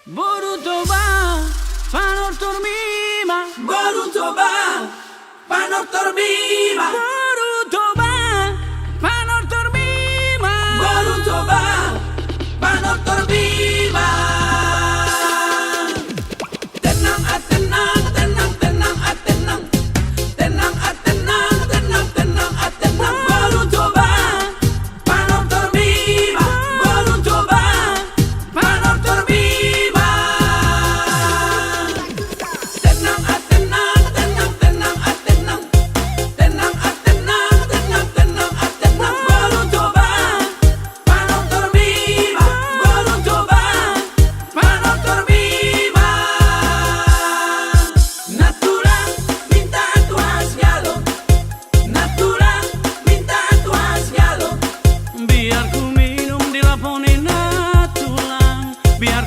Baru toba, panor dormima. Baru toba, panor dormima. Baru toba, panor dormima. Baru toba, panor dormima. Tenang, tenang, tenang, tenang, tenang. Tenang, tenang, tenang, tenang, tenang. Baru toba, panor dormima. Baru toba, panor dormima. Tenang, tenang, tenang, tenang, tenang. Tenang, tenang, tenang, tenang, tenang. Baru toba, panor dormima. Baru toba, panor dormima. Natural, minta tu hasgalo. Natural, minta tu hasgalo. Biar ku minum di laponi natulang. Biar